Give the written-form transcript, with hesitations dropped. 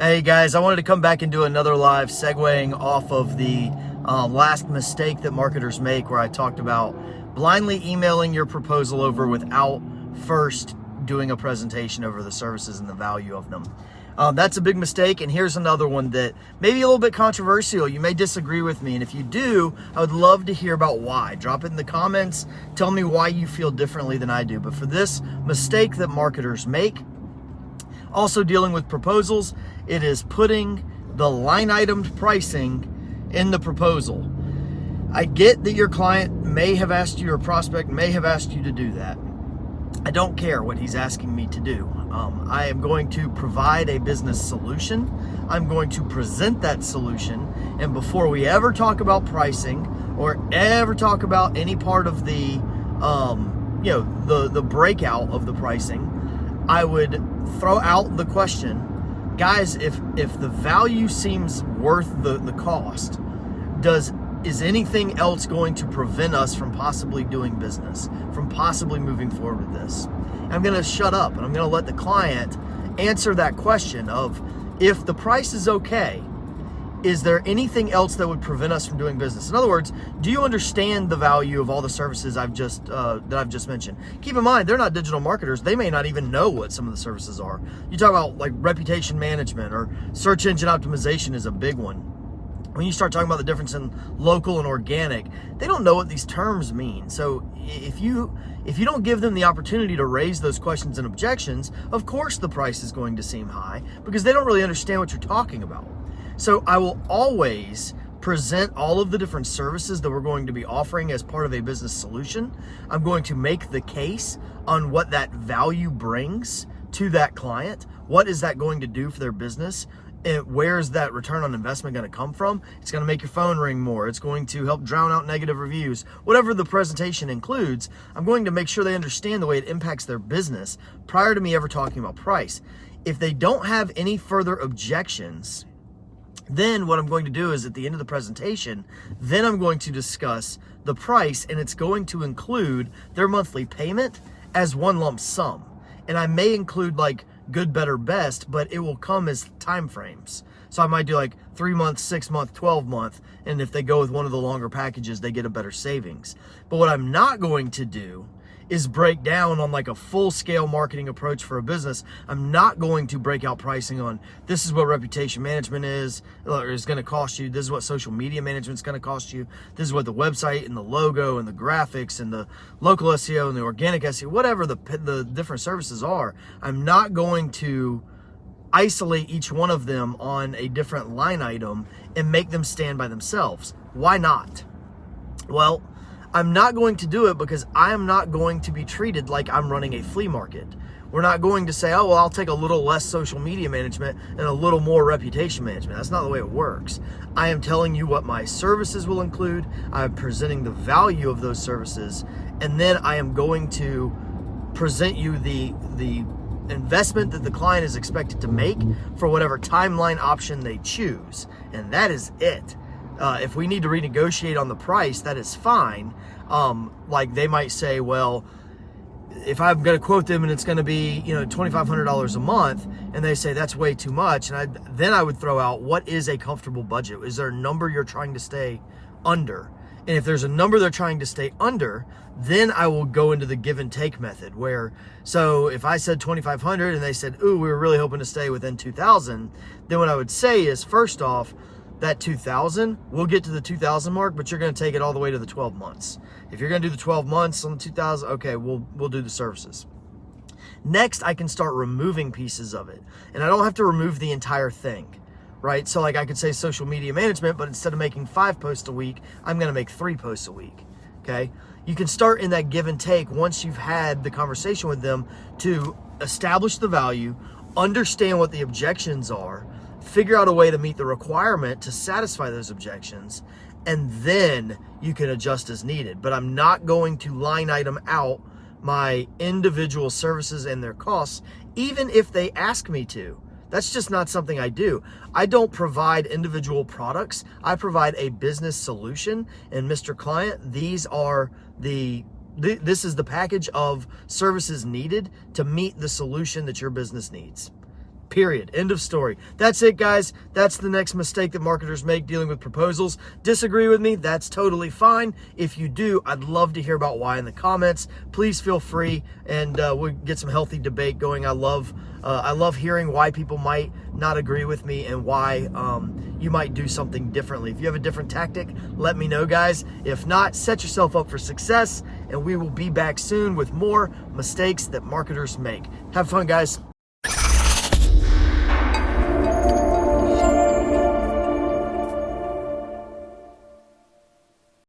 Hey guys, I wanted to come back and do another live segueing off of the last mistake that marketers make, where I talked about blindly emailing your proposal over without first doing a presentation over the services and the value of them. That's a big mistake, and here's another one that may be a little bit controversial. You may disagree with me, and if you do, I would love to hear about why. Drop it in the comments. Tell me why you feel differently than I do. But for this mistake that marketers make, also dealing with proposals, it is putting the line itemed pricing in the proposal. I get that your client may have asked you, or prospect may have asked you to do that. I don't care what he's asking me to do. I am going to provide a business solution. I'm going to present that solution. And before we ever talk about pricing or ever talk about any part of the, the breakout of the pricing, I would throw out the question, guys, if the value seems worth the cost, is anything else going to prevent us from possibly doing business, from possibly moving forward with this? And I'm going to shut up and I'm going to let the client answer that question of, if the price is okay, is there anything else that would prevent us from doing business? In other words, do you understand the value of all the services I've just mentioned? Keep in mind, they're not digital marketers. They may not even know what some of the services are. You talk about like reputation management or search engine optimization is a big one. When you start talking about the difference in local and organic, they don't know what these terms mean. So if you don't give them the opportunity to raise those questions and objections, of course the price is going to seem high because they don't really understand what you're talking about. So I will always present all of the different services that we're going to be offering as part of a business solution. I'm going to make the case on what that value brings to that client. What is that going to do for their business? Where is that return on investment going to come from? It's going to make your phone ring more. It's going to help drown out negative reviews. Whatever the presentation includes, I'm going to make sure they understand the way it impacts their business prior to me ever talking about price. If they don't have any further objections, then what I'm going to do is at the end of the presentation, then I'm going to discuss the price, and it's going to include their monthly payment as one lump sum. And I may include like good, better, best, but it will come as time frames. So I might do like 3 months, 6 month, 12 month. And if they go with one of the longer packages, they get a better savings. But what I'm not going to do is break down on like a full scale marketing approach for a business. I'm not going to break out pricing on, this is what reputation management is going to cost you. This is what social media management is going to cost you. This is what the website and the logo and the graphics and the local SEO and the organic SEO, whatever the different services are. I'm not going to isolate each one of them on a different line item and make them stand by themselves. Why not? Well, I'm not going to do it because I am not going to be treated like I'm running a flea market. We're not going to say, oh, well, I'll take a little less social media management and a little more reputation management. That's not the way it works. I am telling you what my services will include. I'm presenting the value of those services. And then I am going to present you the investment that the client is expected to make for whatever timeline option they choose. And that is it. If we need to renegotiate on the price, that is fine. Like they might say, well, if I'm going to quote them and it's going to be, $2,500 a month, and they say that's way too much, and then I would throw out, what is a comfortable budget? Is there a number you're trying to stay under? And if there's a number they're trying to stay under, then I will go into the give and take method so if I said 2,500 and they said, ooh, we were really hoping to stay within 2,000, then what I would say is, first off, that 2,000, we'll get to the 2,000 mark, but you're going to take it all the way to the 12 months. If you're going to do the 12 months on the 2,000, okay, we'll do the services. Next, I can start removing pieces of it, and I don't have to remove the entire thing, right? So like I could say social media management, but instead of making 5 posts a week, I'm going to make 3 posts a week. Okay. You can start in that give and take once you've had the conversation with them to establish the value, understand what the objections are, figure out a way to meet the requirement to satisfy those objections, and then you can adjust as needed. But I'm not going to line item out my individual services and their costs, even if they ask me to. That's just not something I do. I don't provide individual products. I provide a business solution. And Mr. Client, this is the package of services needed to meet the solution that your business needs. Period. End of story. That's it, guys. That's the next mistake that marketers make dealing with proposals. Disagree with me? That's totally fine. If you do, I'd love to hear about why in the comments. Please feel free, and we'll get some healthy debate going. I love hearing why people might not agree with me and why you might do something differently. If you have a different tactic, let me know, guys. If not, set yourself up for success, and we will be back soon with more mistakes that marketers make. Have fun, guys.